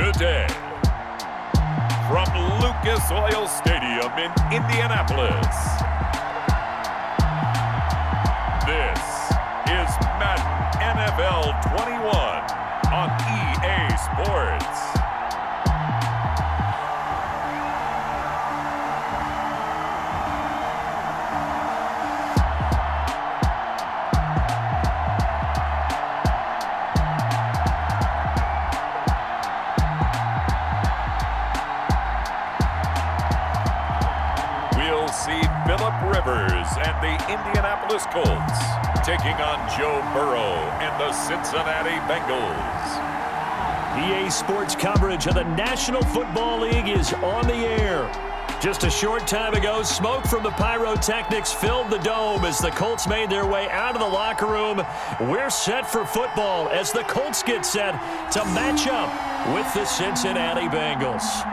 today. From Lucas Oil Stadium in Indianapolis, this is Madden NFL 21 on EA Sports. Rivers and the Indianapolis Colts taking on Joe Burrow and the Cincinnati Bengals. EA Sports coverage of the National Football League is on the air. Just a short time ago, smoke from the pyrotechnics filled the dome as the Colts made their way out of the locker room. We're set for football as the Colts get set to match up with the Cincinnati Bengals.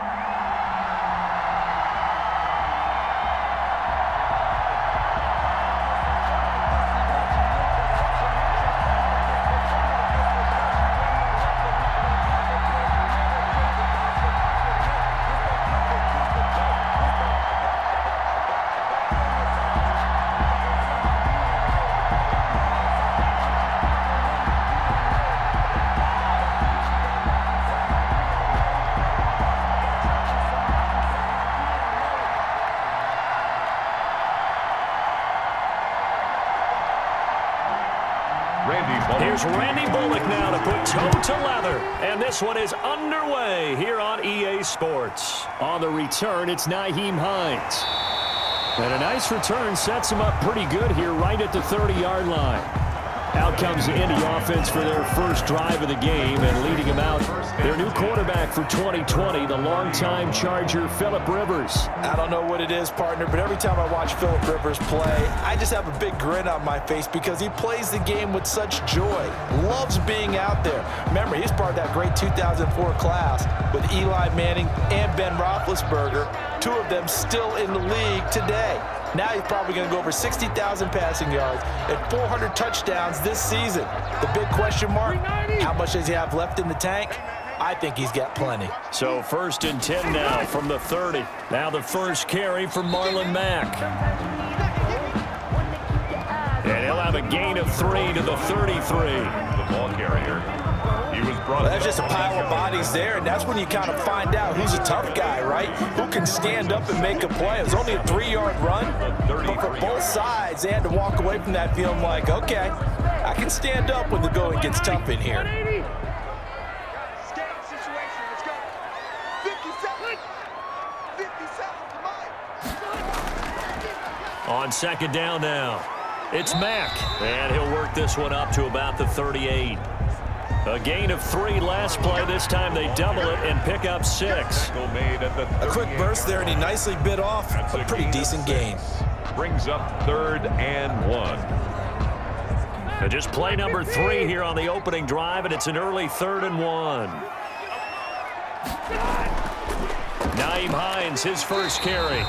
Here's Randy Bullock now to put toe to leather. And this one is underway here on EA Sports. On the return, it's Nyheim Hines. And a nice return sets him up pretty good here right at the 30-yard line. Out comes the Indy offense for their first drive of the game, and leading them out, their new quarterback for 2020, the longtime Charger, Phillip Rivers. I don't know what it is, partner, but every time I watch Phillip Rivers play, I just have a big grin on my face because he plays the game with such joy, loves being out there. Remember, he's part of that great 2004 class with Eli Manning and Ben Roethlisberger, two of them still in the league today. Now he's probably going to go over 60,000 passing yards and 400 touchdowns this season. The big question mark, how much does he have left in the tank? I think he's got plenty. So 1st and 10 now from the 30. Now the first carry from Marlon Mack. And he'll have a gain of 3 to the 33. The ball carrier. Well, that's just a pile of bodies there, and that's when you kind of find out who's a tough guy, right? Who can stand up and make a play. It was only a 3-yard run, but for both sides, they had to walk away from that feeling like, okay, I can stand up when the going gets tough in here. On second down now, it's Mack, and he'll work this one up to about the 38. A gain of 3 last play. This time they double it and pick up 6. A quick burst there, and he nicely bit off a pretty decent gain. Brings up 3rd and 1. And just play number 3 here on the opening drive, and it's an early 3rd and 1. Nyheim Hines, his first carry.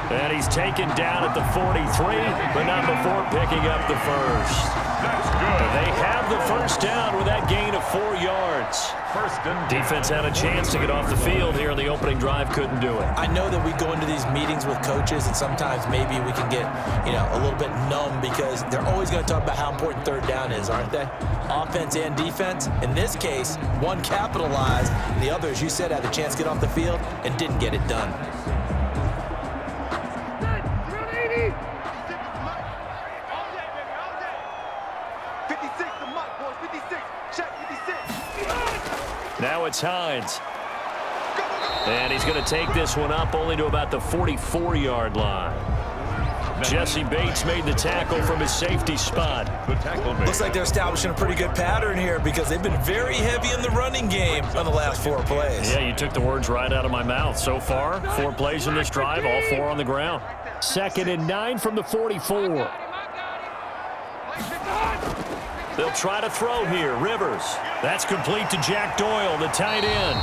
And he's taken down at the 43, but not before picking up the first. That's good. They have the first down with that gain of 4 yards. Defense had a chance to get off the field here in the opening drive, couldn't do it. I know that we go into these meetings with coaches, and sometimes maybe we can get, a little bit numb because they're always going to talk about how important 3rd down is, aren't they? Offense and defense. In this case, one capitalized, and the other, as you said, had a chance to get off the field and didn't get it done. Now it's Hines. And he's going to take this one up only to about the 44-yard line. Jesse Bates made the tackle from his safety spot. Looks like they're establishing a pretty good pattern here because they've been very heavy in the running game on the last 4 plays. Yeah, you took the words right out of my mouth. So far, 4 plays in this drive, all 4 on the ground. 2nd and 9 from the 44. They'll try to throw here. Rivers. That's complete to Jack Doyle, the tight end.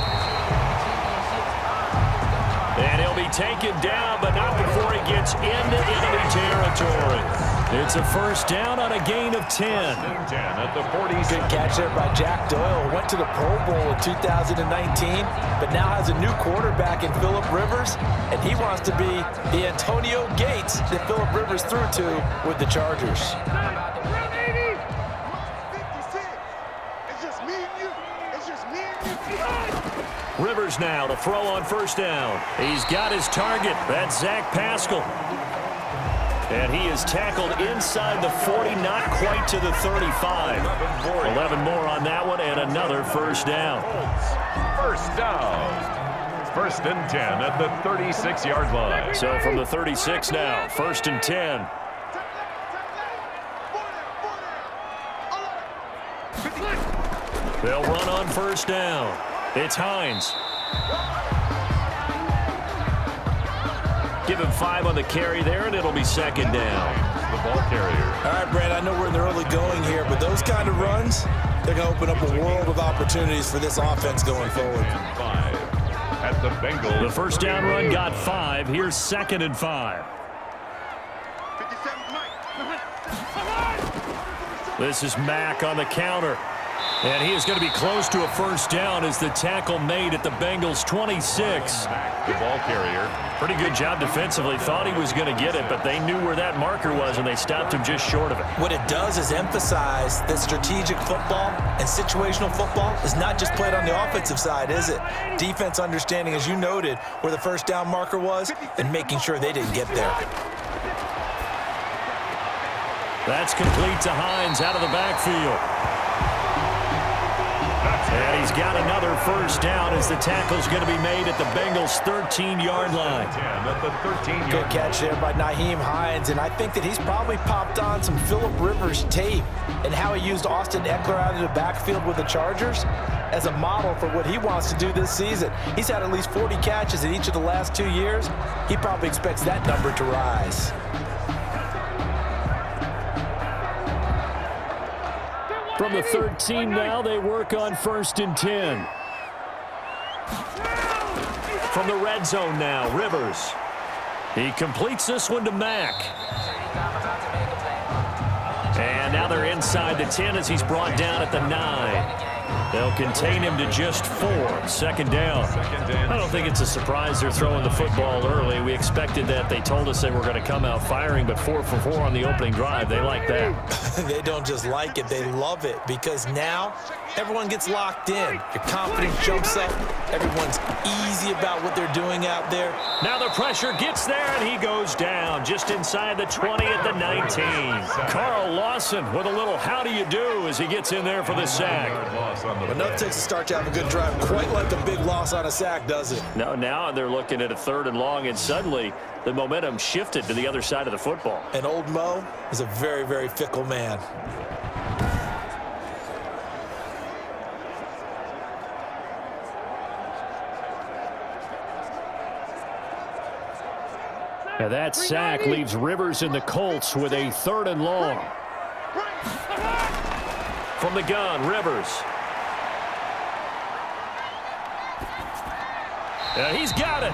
And he'll be taken down, but not before he gets into enemy territory. It's a first down on a gain of 10. At the 46. Good catch there by Jack Doyle. Went to the Pro Bowl in 2019, but now has a new quarterback in Phillip Rivers, and he wants to be the Antonio Gates that Phillip Rivers threw to with the Chargers. Rivers now to throw on first down. He's got his target. That's Zach Pascal. And he is tackled inside the 40, not quite to the 35. 11 more on that one, and another first down. First down. First and 10 at the 36-yard line. So from the 36 now, first and 10. They'll run on first down. It's Hines. Give him 5 on the carry there, and it'll be second down. The ball carrier. All right, Brad, I know we're in the early going here, but those kind of runs, they're going to open up a world of opportunities for this offense going forward. And 5 at the Bengals. The first down run got 5. Here's second and 5. This is Mack on the counter. And he is going to be close to a first down as the tackle made at the Bengals' 26. The ball carrier. Pretty good job defensively. Thought he was going to get it, but they knew where that marker was, and they stopped him just short of it. What it does is emphasize that strategic football and situational football is not just played on the offensive side, is it? Defense understanding, as you noted, where the first down marker was and making sure they didn't get there. That's complete to Hines out of the backfield. And he's got another first down as the tackle's going to be made at the Bengals' 13-yard line. Good catch there by Nyheim Hines, and I think that he's probably popped on some Phillip Rivers tape and how he used Austin Eckler out of the backfield with the Chargers as a model for what he wants to do this season. He's had at least 40 catches in each of the last 2 years. He probably expects that number to rise. From the 13 now, they work on first and 10. From the red zone now, Rivers. He completes this one to Mack. And now they're inside the 10 as he's brought down at the 9. They'll contain him to just 4. Second down. I don't think it's a surprise they're throwing the football early. We expected that. They told us they were going to come out firing, but 4 for 4 on the opening drive. They like that. They don't just like it, they love it, because now everyone gets locked in. Your confidence jumps up. Everyone's easy about what they're doing out there. Now the pressure gets there, and he goes down just inside the 20 at the 19. Carl Lawson with a little how do you do as he gets in there for the sack. But nothing takes a start to have a good drive quite like a big loss on a sack, does it? No, now they're looking at a 3rd and long, and suddenly the momentum shifted to the other side of the football. And old Mo is a very, very fickle man. Now that sack leaves Rivers and the Colts with a 3rd and long. From the gun, Rivers. He's got it.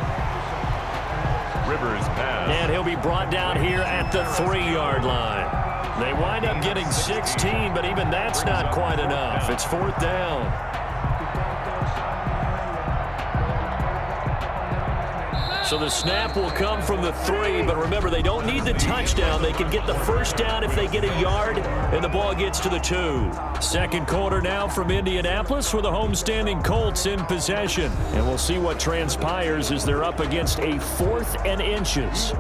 Rivers pass. And he'll be brought down here at the 3-yard line. They wind up getting 16, but even that's not quite enough. It's 4th down. So the snap will come from the 3, but remember, they don't need the touchdown. They can get the first down if they get a yard, and the ball gets to the 2. Second quarter now from Indianapolis with the homestanding Colts in possession. And we'll see what transpires as they're up against a 4th and inches.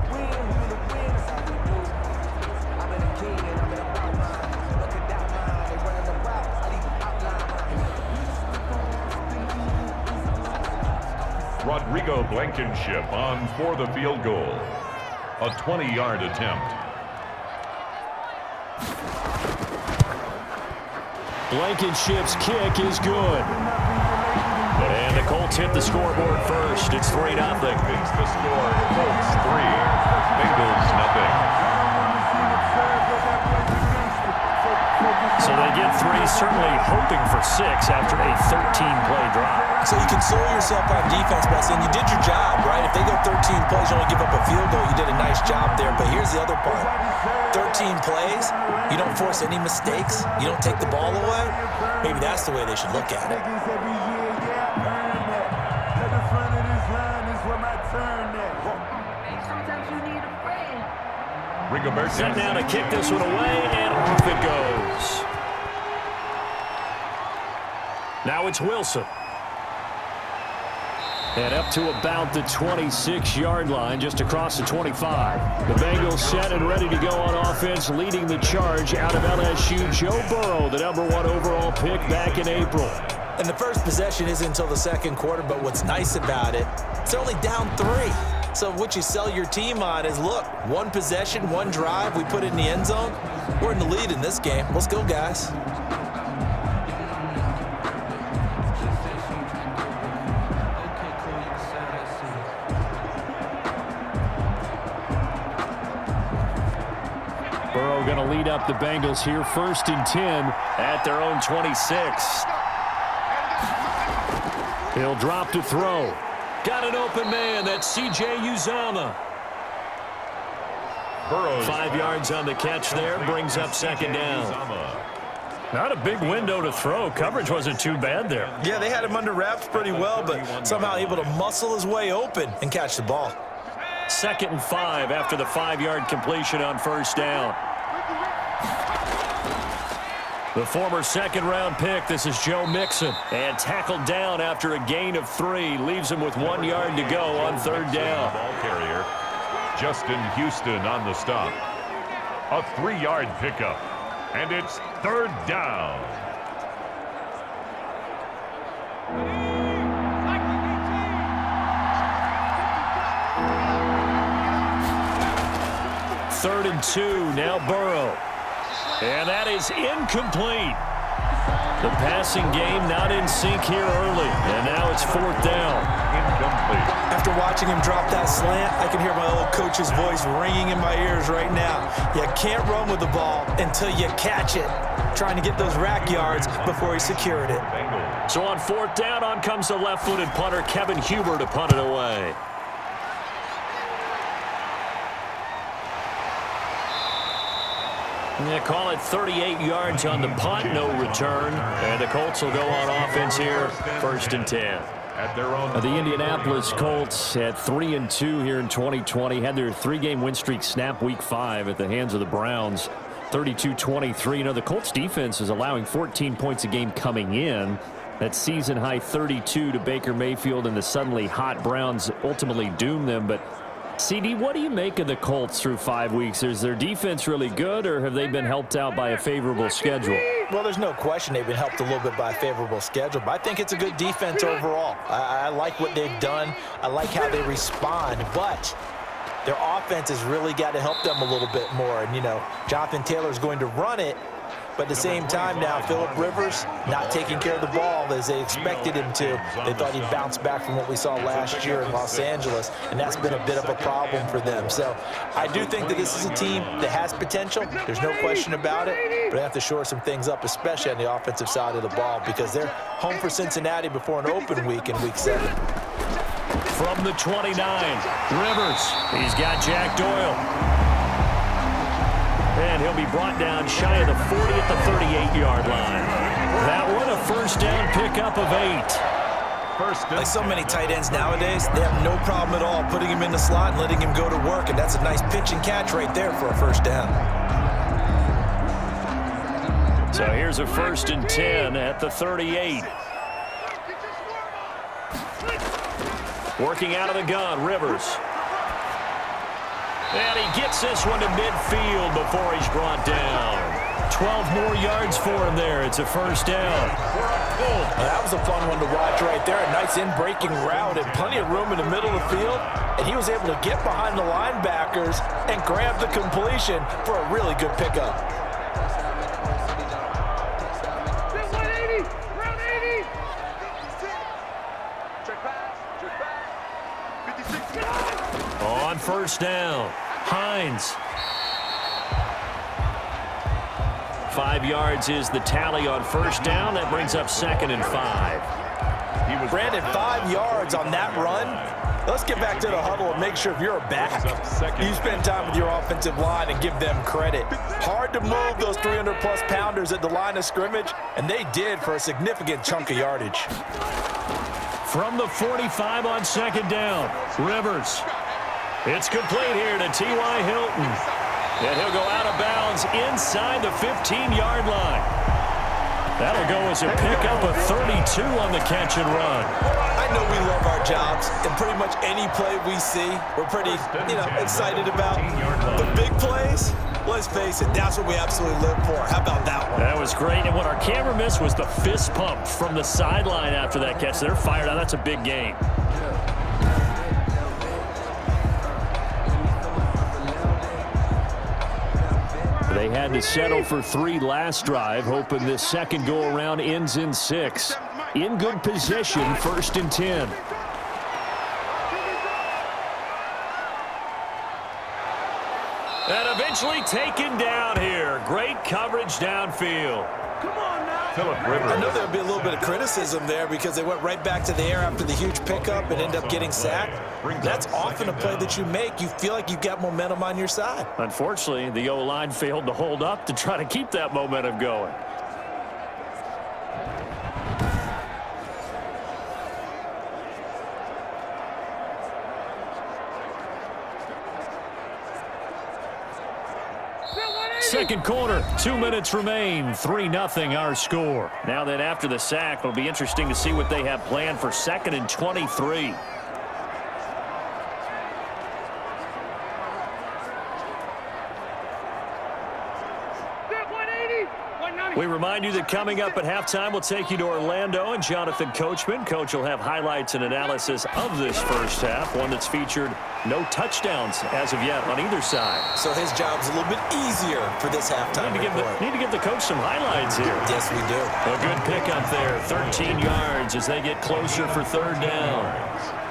Rodrigo Blankenship on for the field goal. A 20-yard attempt. Blankenship's kick is good. And the Colts hit the scoreboard first. It's 3-0. Makes the score. Colts 3, Bengals 0. So they get 3, certainly hoping for 6 after a 13-play drive. So you console yourself on defense by saying you did your job, right? If they go 13 plays, you only give up a field goal, you did a nice job there. But here's the other part. 13 plays, you don't force any mistakes, you don't take the ball away. Maybe that's the way they should look at it. Set now to kick this one away, and off it goes. Now it's Wilson. And up to about the 26-yard line, just across the 25. The Bengals set and ready to go on offense, leading the charge out of LSU, Joe Burrow, the #1 overall pick back in April. And the first possession isn't until the second quarter, but what's nice about it, it's only down 3. So what you sell your team on is, look, 1 possession, 1 drive, we put it in the end zone. We're in the lead in this game. Let's go, guys. Burrow going to lead up the Bengals here, 1st and 10 at their own 26. He'll drop to throw. Got an open man. That's C.J. Uzomah. 5 yards on the catch there. Brings up 2nd down. Not a big window to throw. Coverage wasn't too bad there. Yeah, they had him under wraps pretty well, but somehow able to muscle his way open and catch the ball. 2nd and 5 after the 5-yard completion on 1st down. The former 2nd-round pick, this is Joe Mixon. And tackled down after a gain of 3. Leaves him with 1 yard to go on 3rd down. Ball carrier, Justin Houston on the stop. A 3-yard pickup. And it's 3rd down. Third and 2, now Burrow. And that is incomplete. The passing game not in sync here early. And now it's 4th down. Incomplete. After watching him drop that slant, I can hear my old coach's voice ringing in my ears right now. You can't run with the ball until you catch it. Trying to get those rack yards before he secured it. So on 4th down, on comes the left-footed punter, Kevin Huber, to punt it away. Yeah, call it 38 yards on the punt, no return. And the Colts will go on offense here, 1st and 10. At their own. The Indianapolis Colts at 3-2 here in 2020. Had their 3-game win streak snap week 5 at the hands of the Browns. 32-23. You know, the Colts defense is allowing 14 points a game coming in. That season high 32 to Baker Mayfield, and the suddenly hot Browns ultimately doomed them. But CD, what do you make of the Colts through 5 weeks? Is their defense really good, or have they been helped out by a favorable schedule? Well, there's no question they've been helped a little bit by a favorable schedule, but I think it's a good defense overall. I like what they've done. I like how they respond, but their offense has really got to help them a little bit more. And, you know, Jonathan Taylor's going to run it, but at the same time now, Phillip Rivers not taking care of the ball as they expected him to. They thought he'd bounce back from what we saw last year in Los Angeles, and that's been a bit of a problem for them. So I do think that this is a team that has potential. There's no question about it, but they have to shore some things up, especially on the offensive side of the ball, because they're home for Cincinnati before an open week in Week 7. From the 29, Rivers. He's got Jack Doyle. And he'll be brought down shy of the 40 at the 38-yard line. That one a 1st down pickup of 8. Like so many tight ends nowadays, they have no problem at all putting him in the slot and letting him go to work, and that's a nice pitch and catch right there for a 1st down. So here's a 1st and 10 at the 38. Working out of the gun, Rivers. And he gets this one to midfield before he's brought down. 12 more yards for him there. It's a 1st down. Well, that was a fun one to watch right there. A nice in-breaking route and plenty of room in the middle of the field. And he was able to get behind the linebackers and grab the completion for a really good pickup. On 1st down, Hines. 5 yards is the tally on first down. That brings up 2nd and 5. Brandon, 5 yards on that run. Let's get back to the huddle and make sure if you're a back, you spend time with your offensive line and give them credit. Hard to move those 300-plus pounders at the line of scrimmage, and they did for a significant chunk of yardage. From the 45 on 2nd down, Rivers. It's complete here to T.Y. Hilton. And he'll go out of bounds inside the 15-yard line. That'll go as a pickup of 32 on the catch and run. I know we love our jobs, and pretty much any play we see, we're pretty, excited about. The big plays, let's face it, that's what we absolutely live for. How about that one? That was great, and what our camera missed was the fist pump from the sideline after that catch. They're fired out. That's a big game. They had to settle for 3 last drive, hoping this second go-around ends in 6. In good position, 1st and 10. And eventually taken down here. Great coverage downfield. Come on now. Phillip Rivers. I know there would be a little bit of criticism there because they went right back to the air after the huge pickup and ended up getting sacked. That's often a play that you make. You feel like you've got momentum on your side. Unfortunately, the O-line failed to hold up to try to keep that momentum going. Second quarter, 2 minutes remain, 3-0 our score. Now that after the sack, it'll be interesting to see what they have planned for 2nd and 23. We remind you that coming up at halftime, we'll take you to Orlando and Jonathan Coachman. Coach will have highlights and analysis of this first half, one that's featured no touchdowns as of yet on either side. So his job's a little bit easier for this halftime report. Need to give the coach some highlights here. Yes, we do. A good pickup there, 13 yards as they get closer for 3rd down.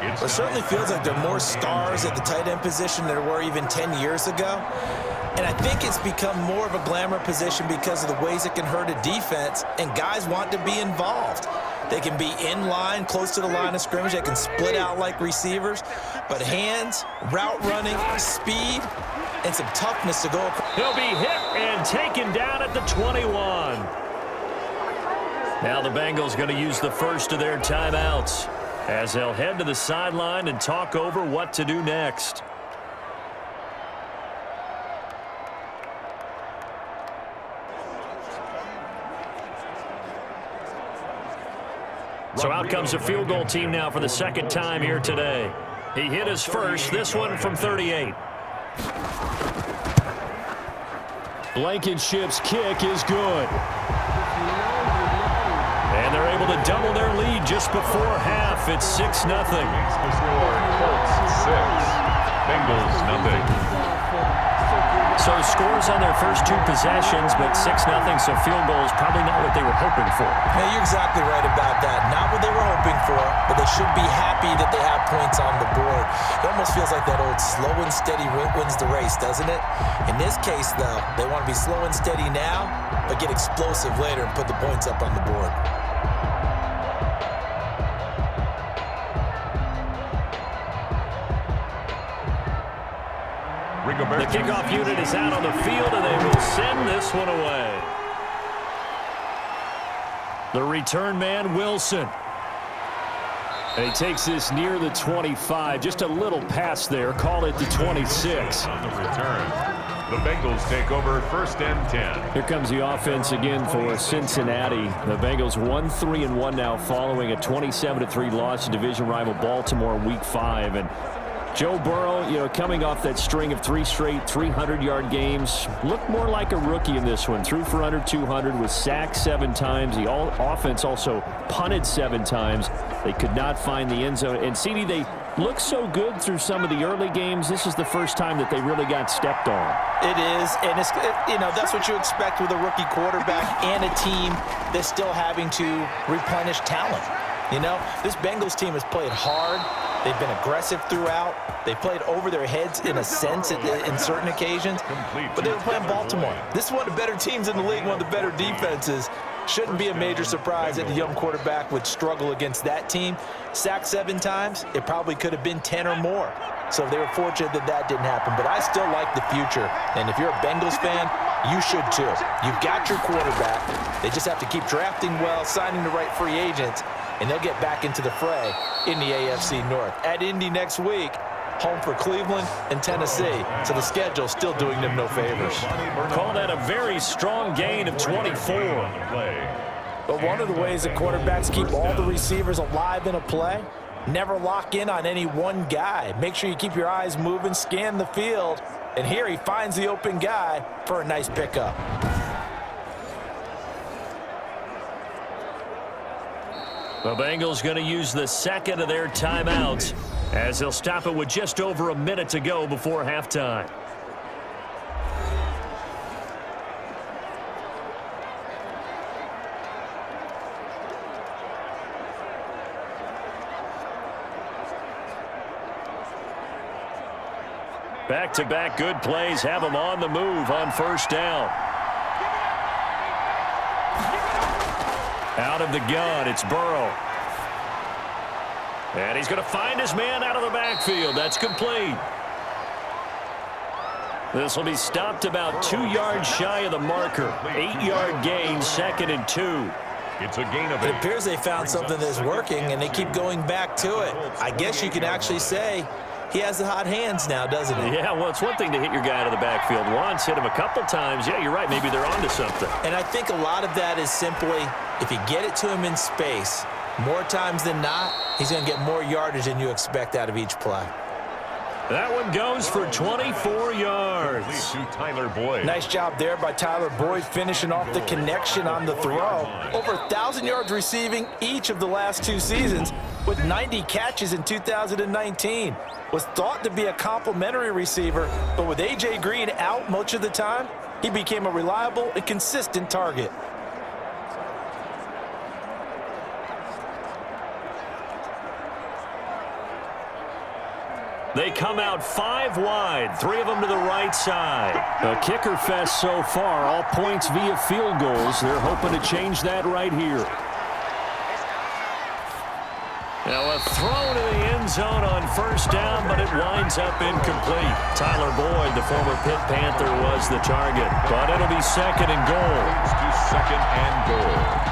It certainly feels like there are more stars at the tight end position than there were even 10 years ago. And I think it's become more of a glamour position because of the ways it can hurt a defense, and guys want to be involved. They can be in line, close to the line of scrimmage. They can split out like receivers. But hands, route running, speed, and some toughness to go across. He'll be hit and taken down at the 21. Now the Bengals going to use the first of their timeouts as they'll head to the sideline and talk over what to do next. So out comes the field goal team now for the 2nd time here today. He hit his first, this one from 38. Blankenship's kick is good. And they're able to double their lead just before half. It's 6-0. The score, Colts 6, Bengals 0. So scores on their first 2 possessions, but 6-0, so field goal is probably not what they were hoping for. Yeah, you're exactly right about that. Not what they were hoping for, but they should be happy that they have points on the board. It almost feels like that old slow and steady wins the race, doesn't it? In this case, though, they want to be slow and steady now, but get explosive later and put the points up on the board. The kickoff unit is out on the field, and they will send this one away. The return man, Wilson. And he takes this near the 25. Just a little pass there. Call it the 26. On the return, the Bengals take over 1st and 10. Here comes the offense again for Cincinnati. The Bengals 1-3-1 now following a 27-3 loss to division rival Baltimore Week 5. And Joe Burrow, coming off that string of 3 straight 300-yard games, looked more like a rookie in this one. Threw for under 200, was sacked 7 times. The offense also punted 7 times. They could not find the end zone. And, CD, they looked so good through some of the early games. This is the first time that they really got stepped on. It is, and that's what you expect with a rookie quarterback and a team that's still having to replenish talent. This Bengals team has played hard. They've been aggressive throughout. They played over their heads in a sense in certain occasions, but they were playing Baltimore. This is one of the better teams in the league, one of the better defenses. Shouldn't be a major surprise that the young quarterback would struggle against that team. Sacked 7 times, it probably could have been 10 or more. So they were fortunate that that didn't happen, but I still like the future. And if you're a Bengals fan, you should too. You've got your quarterback. They just have to keep drafting well, signing the right free agents, and they'll get back into the fray in the AFC North. At Indy next week, home for Cleveland and Tennessee. So the schedule's still doing them no favors. Call that a very strong gain of 24. But one of the ways that quarterbacks keep all the receivers alive in a play, never lock in on any one guy. Make sure you keep your eyes moving, scan the field, and here he finds the open guy for a nice pickup. The Bengals going to use the second of their timeouts as they'll stop it with just over a minute to go before halftime. Back-to-back good plays have them on the move on first down. Out of the gun, it's Burrow. And he's going to find his man out of the backfield. That's complete. This will be stopped about 2 yards shy of the marker. 8-yard gain, 2nd and 2. It's a gain of 8. It appears they found something that's working, and they keep going back to it. I guess you can actually say he has the hot hands now, doesn't he? Yeah, well, it's one thing to hit your guy out of the backfield once, hit him a couple times. Yeah, you're right. Maybe they're onto something. And I think a lot of that is simply if you get it to him in space, more times than not, he's going to get more yardage than you expect out of each play. That one goes for 24 yards. To Tyler Boyd. Nice job there by Tyler Boyd, finishing off the connection on the throw. Over 1,000 yards receiving each of the last 2 seasons, with 90 catches in 2019. Was thought to be a complimentary receiver, but with A.J. Green out much of the time, he became a reliable and consistent target. They come out 5 wide, 3 of them to the right side. A kicker fest so far, all points via field goals. They're hoping to change that right here. Now a throw to the end zone on first down, but it winds up incomplete. Tyler Boyd, the former Pitt Panther, was the target, but it'll be 2nd and goal. To 2nd and goal.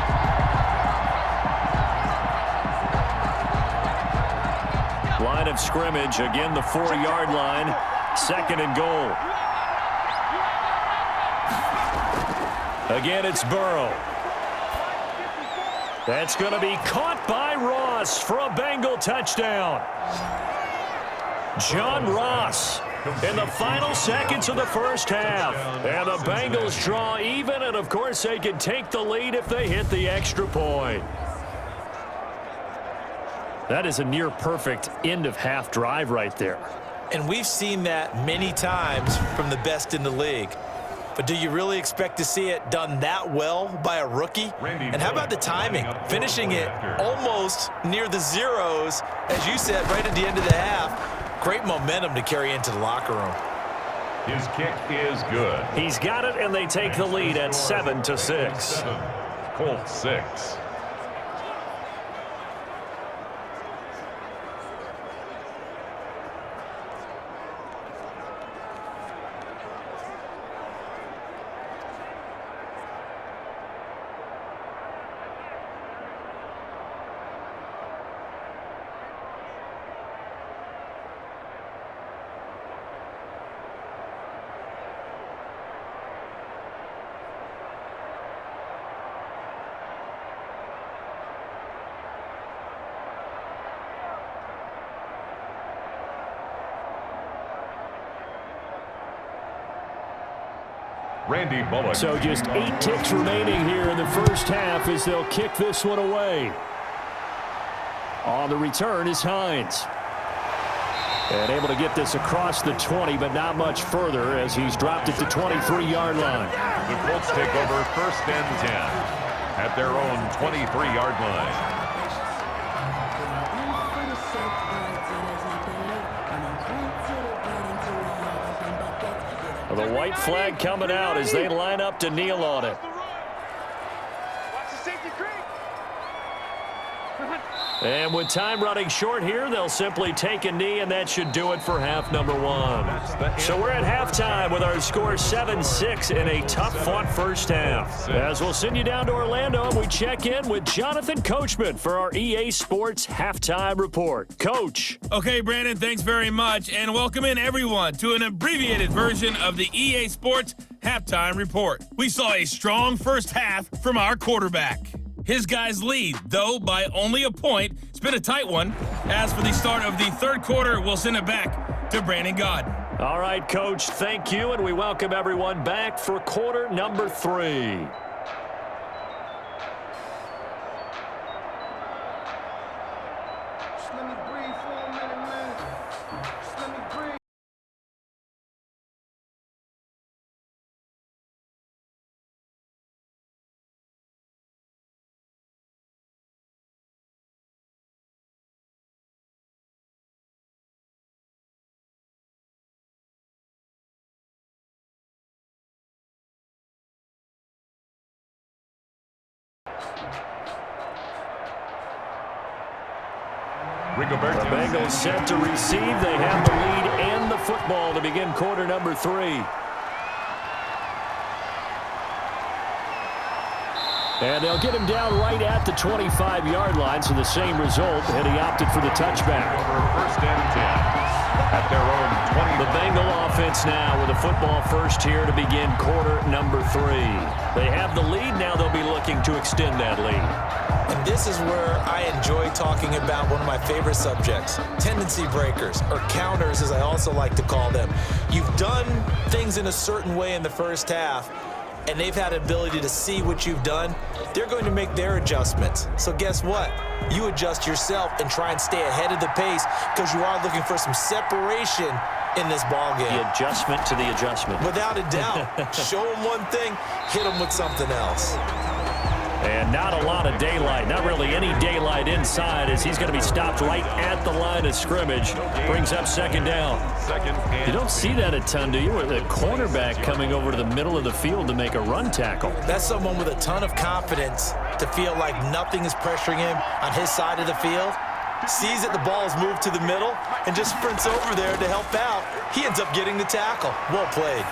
Line of scrimmage, again the 4-yard line, 2nd and goal. Again, it's Burrow. That's going to be caught by Ross for a Bengal touchdown. John Ross in the final seconds of the first half. And the Bengals draw even, and of course they can take the lead if they hit the extra point. That is a near-perfect end-of-half drive right there. And we've seen that many times from the best in the league. But do you really expect to see it done that well by a rookie? And how about the timing? Finishing it almost near the zeros, as you said, right at the end of the half. Great momentum to carry into the locker room. His kick is good. He's got it, and they take the lead at 7-6. Colts 6. Randy Bullock. So just 8 ticks remaining here in the first half as they'll kick this one away. On the return is Hines. And able to get this across the 20, but not much further as he's dropped it to 23-yard line. The Colts take over 1st and 10 at their own 23-yard line. With a white flag coming out as they line up to kneel on it. And with time running short here, they'll simply take a knee, and that should do it for half number one. So we're at halftime with our score 7-6 in a tough-fought first half. As we'll send you down to Orlando, and we check in with Jonathan Coachman for our EA Sports Halftime Report. Coach. Okay, Brandon, thanks very much, and welcome in everyone to an abbreviated version of the EA Sports Halftime Report. We saw a strong first half from our quarterback. His guys lead, though by only a point. It's been a tight one. As for the start of the third quarter, we'll send it back to Brandon God. All right, Coach, thank you, and we welcome everyone back for quarter number 3. The Bengals set to receive. They have the lead and the football to begin quarter number 3. And they'll get him down right at the 25-yard line, so the same result, and he opted for the touchback. First and 10 at their own 20. The Bengal offense now with a football first here to begin quarter number 3. They have the lead. Now they'll be looking to extend that lead. And this is where I enjoy talking about one of my favorite subjects, tendency breakers, or counters as I also like to call them. You've done things in a certain way in the first half, and they've had the ability to see what you've done. They're going to make their adjustments. So guess what? You adjust yourself and try and stay ahead of the pace because you are looking for some separation in this ball game. The adjustment to the adjustment. Without a doubt. Show them one thing, hit them with something else. And not a lot of daylight, not really any daylight inside as he's going to be stopped right at the line of scrimmage. Brings up second down. You don't see that a ton, do you? With a cornerback coming over to the middle of the field to make a run tackle. That's someone with a ton of confidence to feel like nothing is pressuring him on his side of the field. Sees that the ball is moved to the middle and just sprints over there to help out. He ends up getting the tackle. Well played.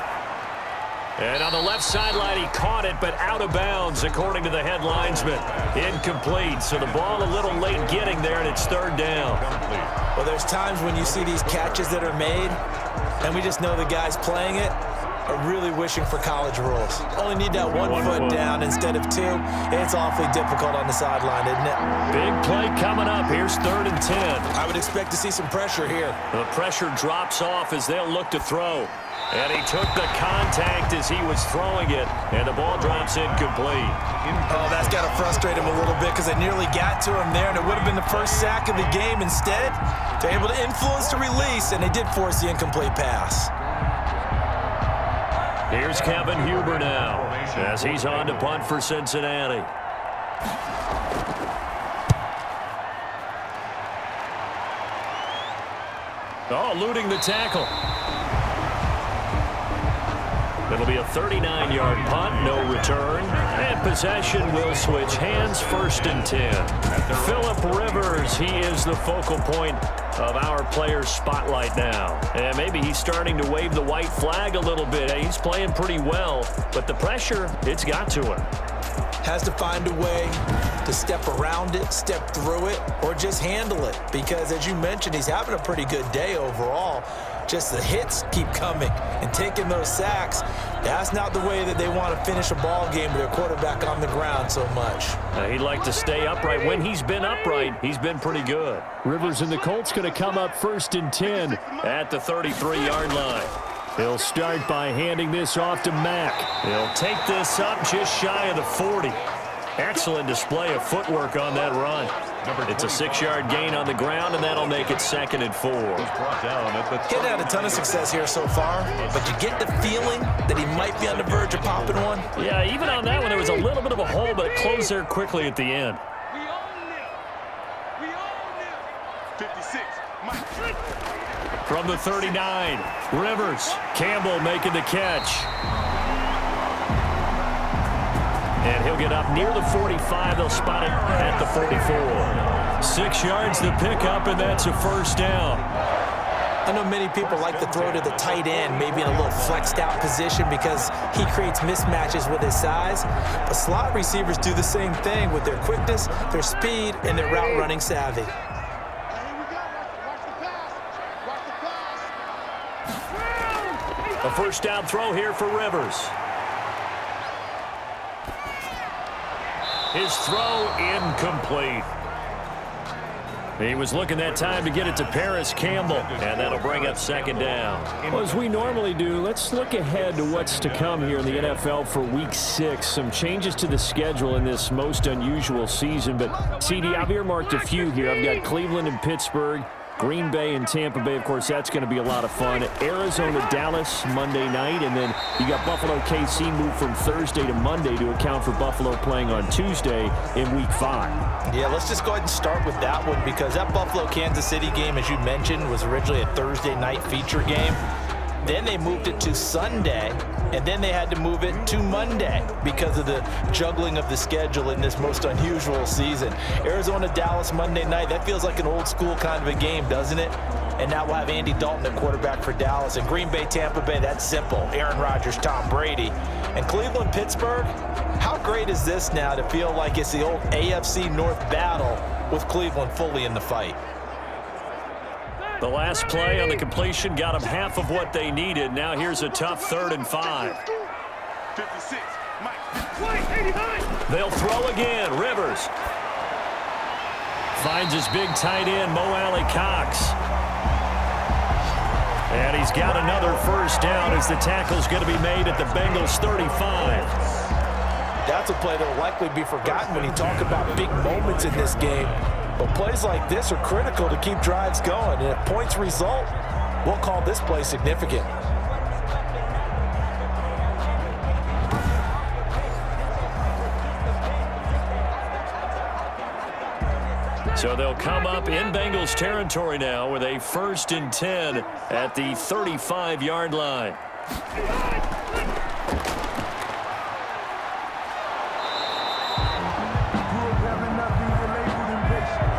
And on the left sideline, he caught it, but out of bounds, according to the head linesman. Incomplete, so the ball a little late getting there, and it's third down. Well, there's times when you see these catches that are made, and we just know the guys playing it are really wishing for college rules. Only need that one foot down instead of 2. It's awfully difficult on the sideline, isn't it? Big play coming up. Here's 3rd and 10. I would expect to see some pressure here. The pressure drops off as they'll look to throw. And he took the contact as he was throwing it, and the ball drops incomplete. Oh, that's got to frustrate him a little bit because they nearly got to him there, and it would have been the first sack of the game. Instead, they're able to influence the release, and they did force the incomplete pass. Here's Kevin Huber now as he's on to punt for Cincinnati. Oh, eluding the tackle. It'll be a 39-yard punt, no return, and possession will switch hands, 1st and 10. Phillip Rivers, he is the focal point of our player's spotlight now. And maybe he's starting to wave the white flag a little bit. He's playing pretty well, but the pressure, it's got to him. Has to find a way to step around it, step through it, or just handle it. Because as you mentioned, he's having a pretty good day overall. Just the hits keep coming and taking those sacks. That's not the way that they want to finish a ball game with their quarterback on the ground so much. He'd like to stay upright. When he's been upright, he's been pretty good. Rivers and the Colts going to come up 1st and 10 at the 33-yard line. He'll start by handing this off to Mack. He'll take this up just shy of the 40. Excellent display of footwork on that run. It's a 6-yard gain on the ground, and that'll make it 2nd and 4. He's had a ton of success here so far, but you get the feeling that he might be on the verge of popping one. Yeah, even on that one, there was a little bit of a hole, but it closed there quickly at the end. We own 56. From the 39, Rivers. Campbell making the catch. And he'll get up near the 45. They'll spot it at the 44. 6 yards to pick up, and that's a first down. I know many people like to throw to the tight end, maybe in a little flexed out position because he creates mismatches with his size. But slot receivers do the same thing with their quickness, their speed, and their route running savvy. A first down throw here for Rivers. His throw incomplete. He was looking that time to get it to Paris Campbell, and that'll bring up second down. Well, as we normally do, let's look ahead to what's to come here in the NFL for Week 6. Some changes to the schedule in this most unusual season, but CD, I've earmarked a few here. I've got Cleveland and Pittsburgh, Green Bay and Tampa Bay. Of course, that's going to be a lot of fun. Arizona, Dallas, Monday night. And then you got Buffalo, KC moved from Thursday to Monday to account for Buffalo playing on Tuesday in Week 5. Yeah, let's just go ahead and start with that one because that Buffalo-Kansas City game, as you mentioned, was originally a Thursday night feature game. Then they moved it to Sunday, and then they had to move it to Monday because of the juggling of the schedule in this most unusual season. Arizona, Dallas, Monday night, that feels like an old school kind of a game, doesn't it? And now we'll have Andy Dalton at quarterback for Dallas. And Green Bay, Tampa Bay, that's simple. Aaron Rodgers, Tom Brady. And Cleveland, Pittsburgh, how great is this now to feel like it's the old AFC North battle with Cleveland fully in the fight? The last play on the completion got them half of what they needed. Now here's a tough 3rd and 5. 56, Mike. They'll throw again. Rivers finds his big tight end, Mo Alley-Cox. And he's got another first down as the tackle's going to be made at the Bengals 35. That's a play that will likely be forgotten when you talk about big moments in this game. But plays like this are critical to keep drives going. And if points result, we'll call this play significant. So they'll come up in Bengals territory now with a 1st and 10 at the 35-yard line.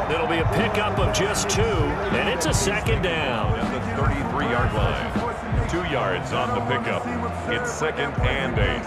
It'll be a pickup of just 2, and it's a 2nd down. At the 33-yard line. 2 yards on the pickup. It's 2nd and 8.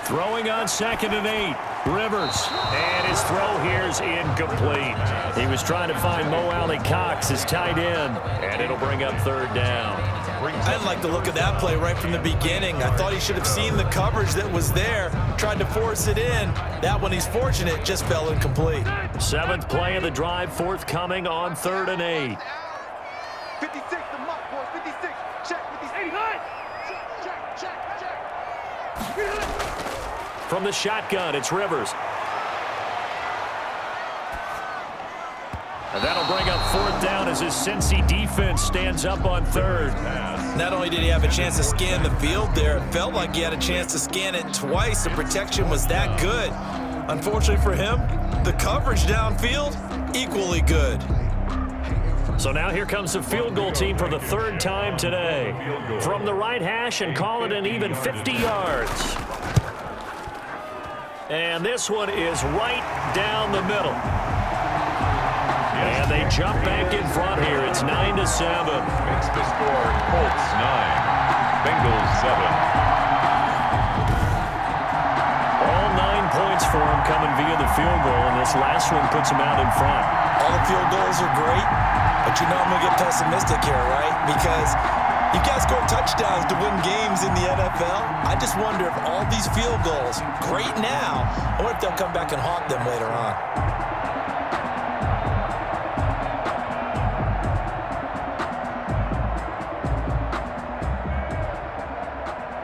Throwing on 2nd and 8. Rivers. And his throw here's incomplete. He was trying to find Mo Alley-Cox, his tight end, and it'll bring up 3rd down. I didn't like the look of that play right from the beginning. I thought he should have seen the coverage that was there, tried to force it in. That one, he's fortunate, just fell incomplete. 7th play of the drive, forthcoming on 3rd and 8. 56, the muck, boys. 56. Check with these 89. Check. From the shotgun, it's Rivers. And that'll bring up 4th down as his Cincy defense stands up on 3rd. Not only did he have a chance to scan the field there, it felt like he had a chance to scan it twice. The protection was that good. Unfortunately for him, the coverage downfield, equally good. So now here comes the field goal team for the 3rd time today. From the right hash and call it an even 50 yards. And this one is right down the middle. And they jump back in front here. It's 9-7. Makes the score Colts 9, Bengals 7. All 9 points for him coming via the field goal, and this last one puts him out in front. All the field goals are great, but you know I'm going to get pessimistic here, right? Because you guys score touchdowns to win games in the NFL. I just wonder if all these field goals, great now, or if they'll come back and haunt them later on.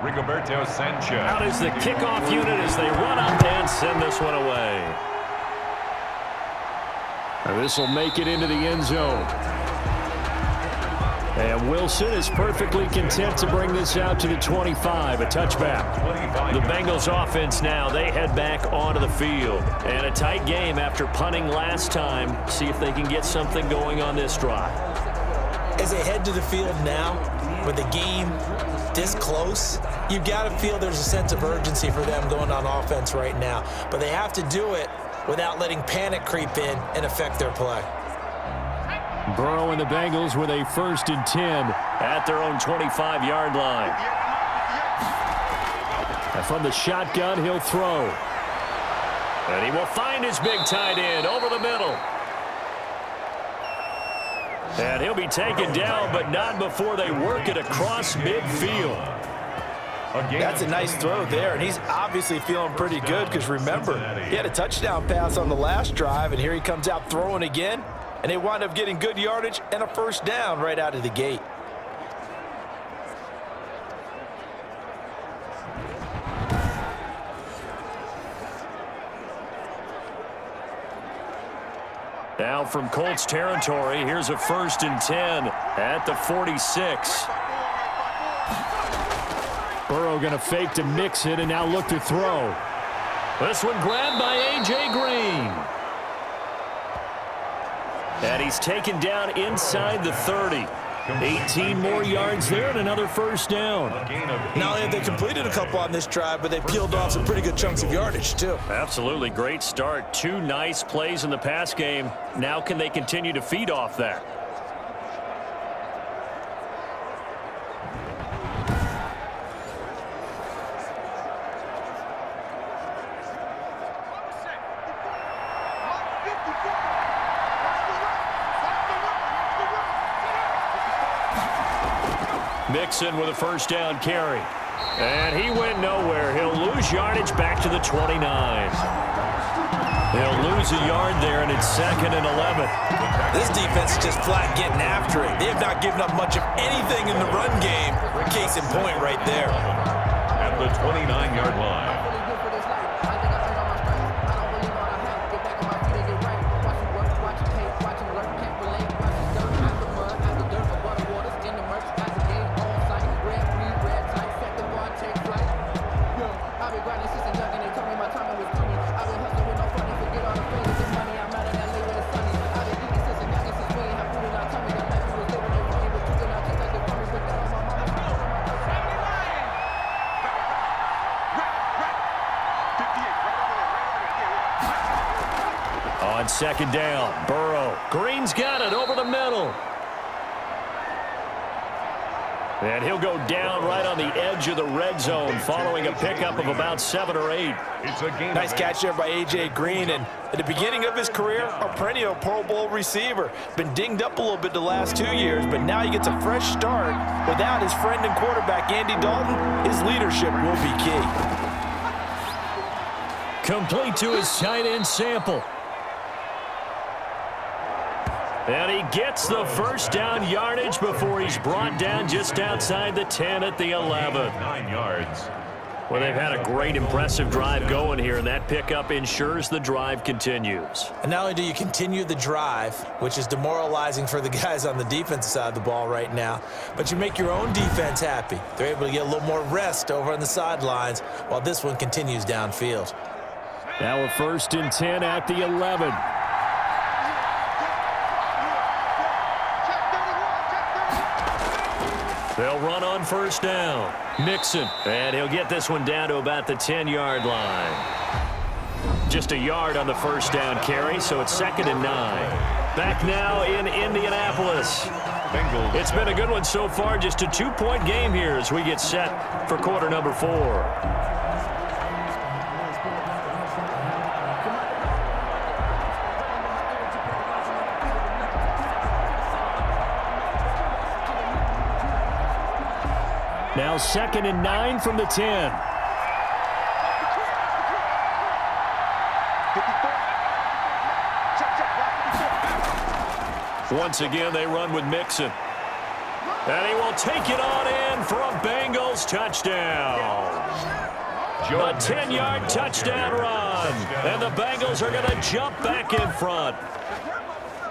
Rigoberto Sanchez. Out is the kickoff unit as they run up and send this one away. This will make it into the end zone. And Wilson is perfectly content to bring this out to the 25, a touchback. The Bengals offense now, they head back onto the field. And a tight game after punting last time. See if they can get something going on this drive. As they head to the field now, with the game this close, you've got to feel there's a sense of urgency for them going on offense right now. But they have to do it without letting panic creep in and affect their play. Burrow and the Bengals with a 1st and 10 at their own 25-yard line. And from the shotgun, he'll throw. And he will find his big tight end over the middle. And he'll be taken down, but not before they work it across midfield. That's a nice throw there, and he's obviously feeling pretty good because, remember, he had a touchdown pass on the last drive, and here he comes out throwing again, and they wind up getting good yardage and a 1st down right out of the gate. Now from Colts territory, here's a 1st and 10 at the 46. Burrow going to fake to Mixon and now look to throw. This one grabbed by A.J. Green. And he's taken down inside the 30. 18 more yards there and another 1st down. Not only have they completed a couple on this drive, but they peeled off some pretty good chunks of yardage, too. Absolutely great start. 2 nice plays in the pass game. Now can they continue to feed off that? Mixon with a 1st down carry. And he went nowhere. He'll lose yardage back to the 29. He'll lose a yard there, and it's 2nd and 11. This defense is just flat getting after it. They have not given up much of anything in the run game. Case in point right there. At the 29-yard line. On 2nd down, Burrow. Green's got it over the middle. And he'll go down right on the edge of the red zone following a pickup of about 7 or 8. Nice catch there by A.J. Green, and at the beginning of his career, a perennial Pro Bowl receiver. Been dinged up a little bit the last 2 years, but now he gets a fresh start. Without his friend and quarterback, Andy Dalton, his leadership will be key. Complete to his tight end Sample. And he gets the 1st down yardage before he's brought down just outside the 10 at the 11. 9 yards. Well, they've had a great, impressive drive going here, and that pickup ensures the drive continues. And not only do you continue the drive, which is demoralizing for the guys on the defensive side of the ball right now, but you make your own defense happy. They're able to get a little more rest over on the sidelines while this one continues downfield. Now a 1st and 10 at the 11. They'll run on 1st down. Mixon, and he'll get this one down to about the 10-yard line. Just a yard on the 1st down carry, so it's 2nd and 9. Back now in Indianapolis. It's been a good one so far, just a 2-point game here as we get set for quarter number 4. Now 2nd and 9 from the 10. Once again, they run with Mixon. And he will take it on in for a Bengals touchdown. A 10-yard touchdown run. And the Bengals are going to jump back in front.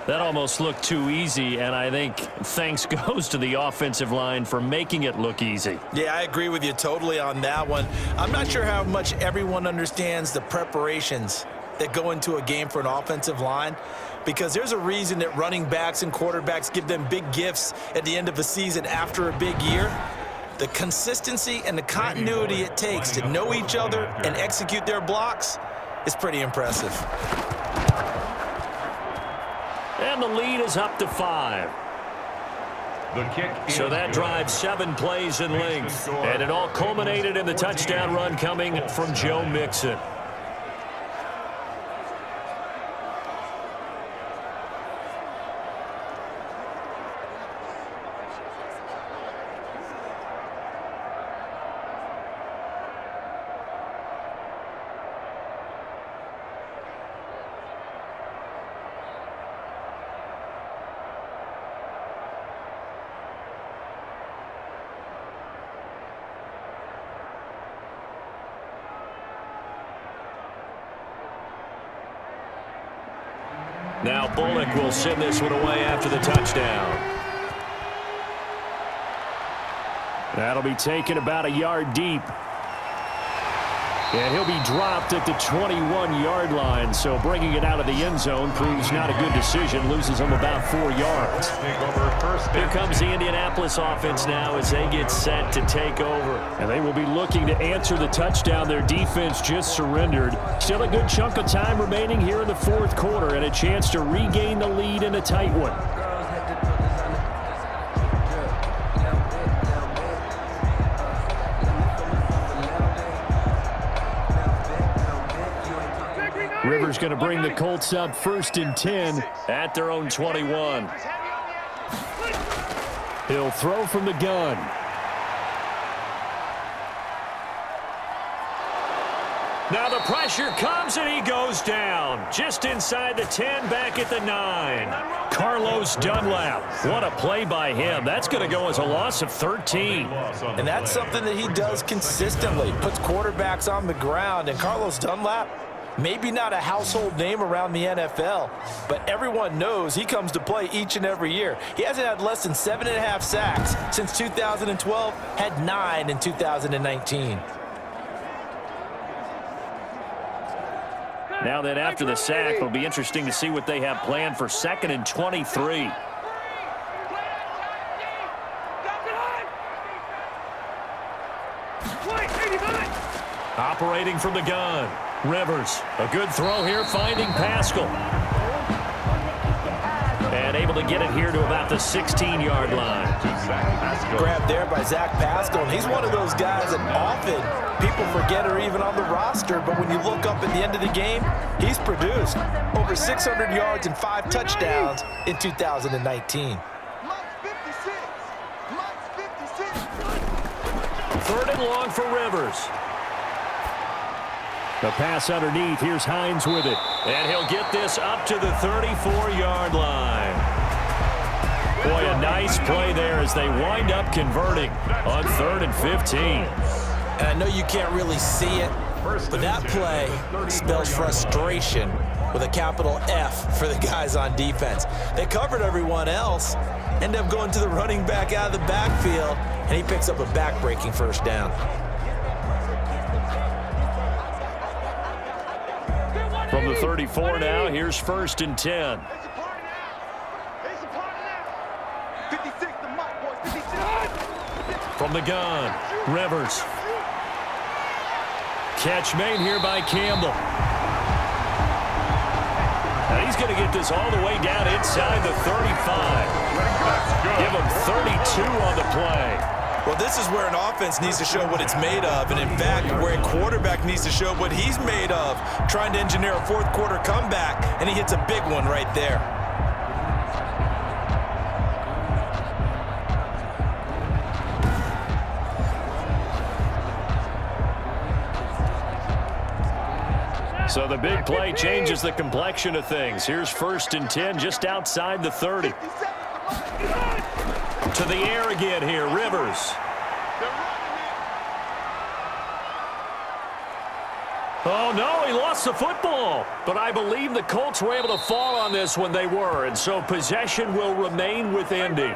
That almost looked too easy, and I think thanks goes to the offensive line for making it look easy. Yeah, I agree with you totally on that one. I'm not sure how much everyone understands the preparations that go into a game for an offensive line, because there's a reason that running backs and quarterbacks give them big gifts at the end of a season after a big year. The consistency and the continuity it takes to know each other and execute their blocks is pretty impressive. And the lead is up to 5. So that drives 7 plays in length. And it all culminated in the touchdown run coming from Joe Mixon. Now Bullock will send this one away after the touchdown. That'll be taken about a yard deep. And he'll be dropped at the 21-yard line, so bringing it out of the end zone proves not a good decision, loses him about 4 yards. Here comes the Indianapolis offense now as they get set to take over. And they will be looking to answer the touchdown their defense just surrendered. Still a good chunk of time remaining here in the fourth quarter and a chance to regain the lead in a tight one. Rivers going to bring the Colts up 1st and 10 at their own 21. He'll throw from the gun. Now the pressure comes and he goes down. Just inside the 10, back at the 9. Carlos Dunlap. What a play by him. That's going to go as a loss of 13. And that's something that he does consistently. Puts quarterbacks on the ground. And Carlos Dunlap, maybe not a household name around the NFL, but everyone knows he comes to play each and every year. He hasn't had less than 7.5 sacks since 2012, had 9 in 2019. Now then, after the sack, it'll be interesting to see what they have planned for 2nd and 23. Operating from the gun. Rivers, a good throw here, finding Pascal. And able to get it here to about the 16-yard line. Grabbed there by Zach Pascal, and he's one of those guys that often people forget are even on the roster, but when you look up at the end of the game, he's produced over 600 yards and 5 touchdowns in 2019. 3rd and long for Rivers. The pass underneath. Here's Hines with it. And he'll get this up to the 34-yard line. Boy, a nice play there as they wind up converting on 3rd and 15. And I know you can't really see it, but that play spells frustration with a capital F for the guys on defense. They covered everyone else, end up going to the running back out of the backfield, and he picks up a back-breaking 1st down. From the 34 now, here's 1st and 10. From the gun, Rivers. Catch made here by Campbell. And he's going to get this all the way down inside the 35. Give him 32 on the play. Well, this is where an offense needs to show what it's made of, and in fact, where a quarterback needs to show what he's made of, trying to engineer a 4th quarter comeback, and he hits a big one right there. So the big play changes the complexion of things. Here's 1st and 10 just outside the 30. To the air again here, Rivers. Oh, no, he lost the football. But I believe the Colts were able to fall on this when they were, and so possession will remain with Indy.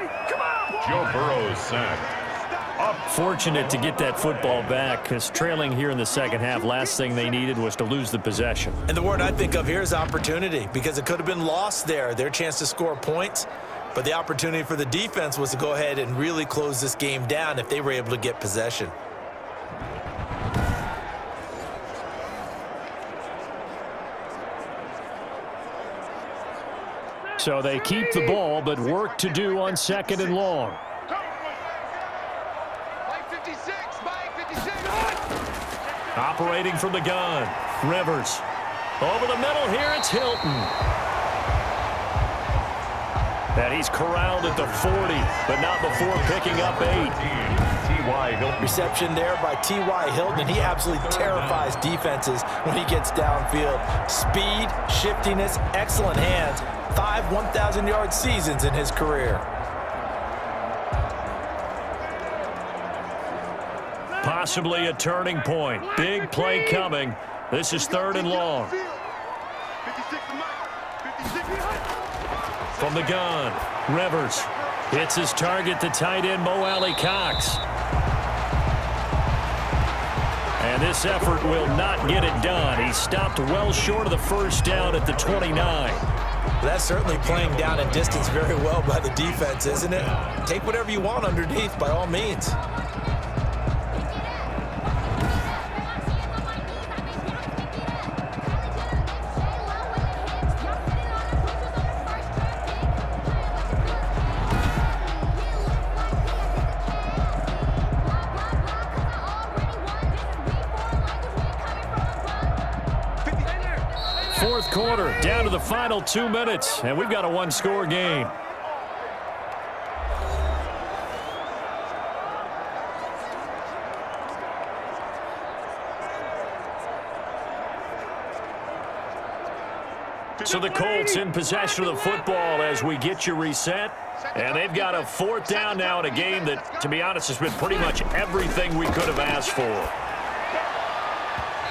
Joe Burrow is sacked. Fortunate to get that football back, because trailing here in the second half, last thing they needed was to lose the possession. And the word I think of here is opportunity, because it could have been lost there, their chance to score points. But the opportunity for the defense was to go ahead and really close this game down if they were able to get possession. So they keep the ball, but work to do on 2nd and long. Operating from the gun, Rivers. Over the middle here, it's Hilton. And he's corralled at the 40, but not before picking up 8. T.Y. Hilton. Reception there by T.Y. Hilton, and he absolutely terrifies defenses when he gets downfield. Speed, shiftiness, excellent hands. 5 1,000-yard seasons in his career. Possibly a turning point. Big play coming. This is 3rd and long. From the gun, Rivers hits his target, the tight end, Mo Alley-Cox. And this effort will not get it done. He stopped well short of the first down at the 29. That's certainly playing down in distance very well by the defense, isn't it? Take whatever you want underneath, by all means. Fourth quarter, down to the final 2 minutes, and we've got a one-score game. So the Colts in possession of the football as we get you reset. And they've got a 4th down now in a game that, to be honest, has been pretty much everything we could have asked for.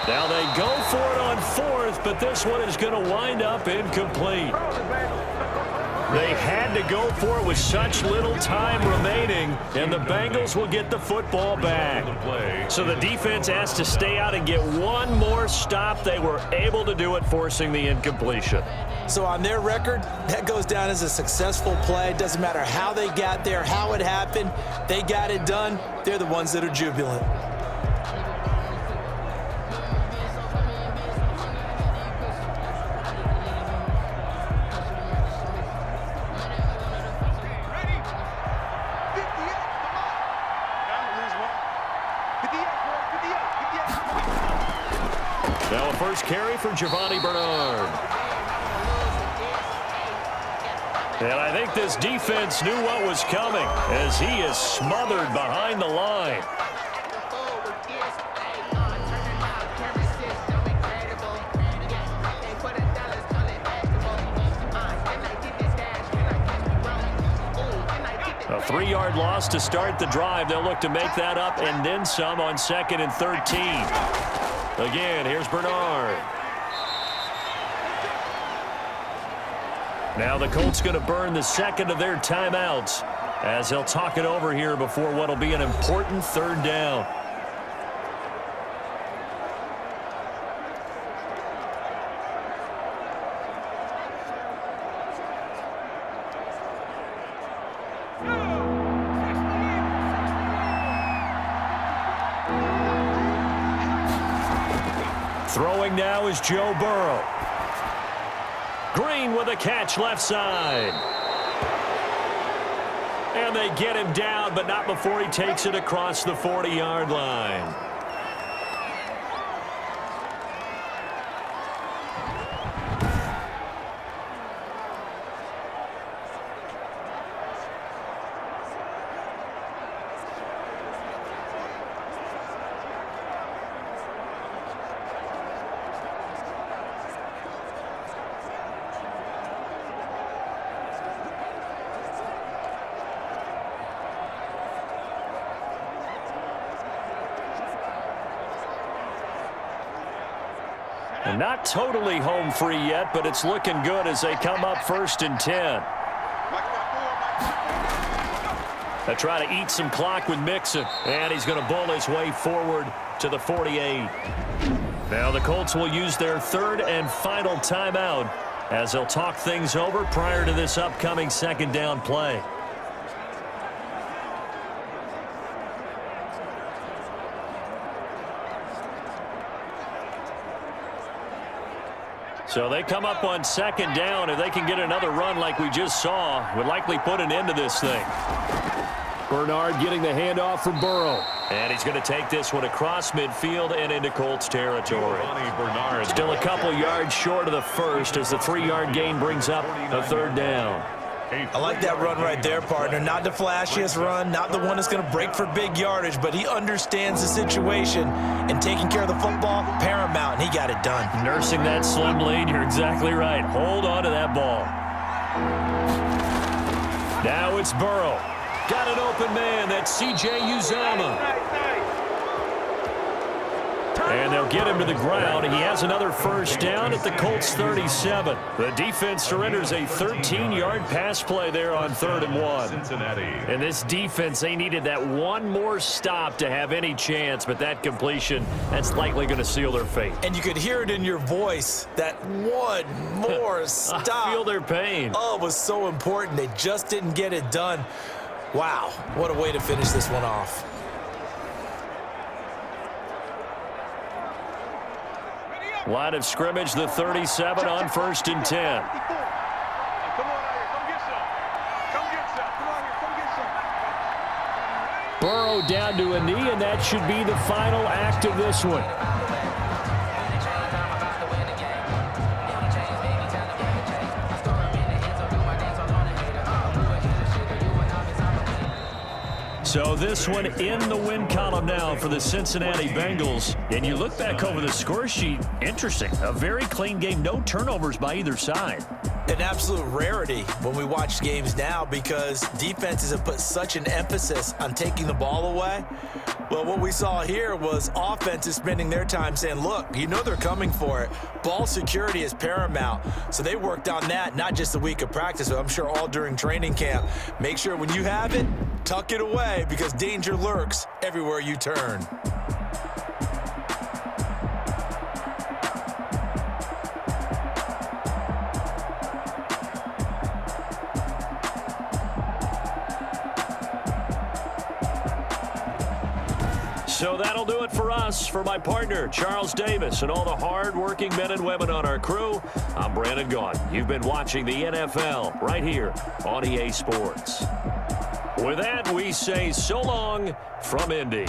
Now they go for it on 4th, but this one is going to wind up incomplete. They had to go for it with such little time remaining, and the Bengals will get the football back. So the defense has to stay out and get one more stop. They were able to do it, forcing the incompletion. So on their record, that goes down as a successful play. It doesn't matter how they got there, how it happened. They got it done. They're the ones that are jubilant. Now a first carry for Giovanni Bernard. And I think this defense knew what was coming as he is smothered behind the line. A 3-yard loss to start the drive. They'll look to make that up and then some on 2nd and 13. Again, here's Bernard. Now the Colts going to burn the 2nd of their timeouts as they'll talk it over here before what will be an important 3rd down. Throwing now is Joe Burrow. Green with a catch left side. And they get him down, but not before he takes it across the 40-yard line. And not totally home free yet, but it's looking good as they come up 1st and 10. They try to eat some clock with Mixon, and he's going to bull his way forward to the 48. Now the Colts will use their 3rd and final timeout as they'll talk things over prior to this upcoming 2nd down play. So they come up on 2nd down. If they can get another run like we just saw, would likely put an end to this thing. Bernard getting the handoff from Burrow. And he's going to take this one across midfield and into Colts territory. Still a couple yards short of the first as the 3-yard gain brings up a 3rd down. I like that run right there, partner. Not the flashiest run, not the one that's going to break for big yardage, but he understands the situation, and taking care of the football, paramount, and he got it done. Nursing that slim lead, you're exactly right. Hold on to that ball. Now it's Burrow. Got an open man. That's C.J. Uzomah. And they'll get him to the ground. He has another 1st down at the Colts 37. The defense surrenders a 13-yard pass play there on 3rd and 1. Cincinnati. And this defense, they needed that one more stop to have any chance, but that completion, that's likely going to seal their fate. And you could hear it in your voice, that one more stop. I feel their pain. Oh, it was so important. They just didn't get it done. Wow, what a way to finish this one off. Line of scrimmage, the 37 on 1st and 10. Burrow down to a knee, and that should be the final act of this one. So this one in the win column now for the Cincinnati Bengals. And you look back over the score sheet, interesting. A very clean game, no turnovers by either side. An absolute rarity when we watch games now because defenses have put such an emphasis on taking the ball away. Well, what we saw here was offenses spending their time saying, look, you know they're coming for it. Ball security is paramount. So they worked on that, not just a week of practice, but I'm sure all during training camp. Make sure when you have it, tuck it away because danger lurks everywhere you turn. So that'll do it for us. For my partner, Charles Davis, and all the hard-working men and women on our crew, I'm Brandon Gaughan. You've been watching the NFL right here on EA Sports. With that, we say so long from Indy.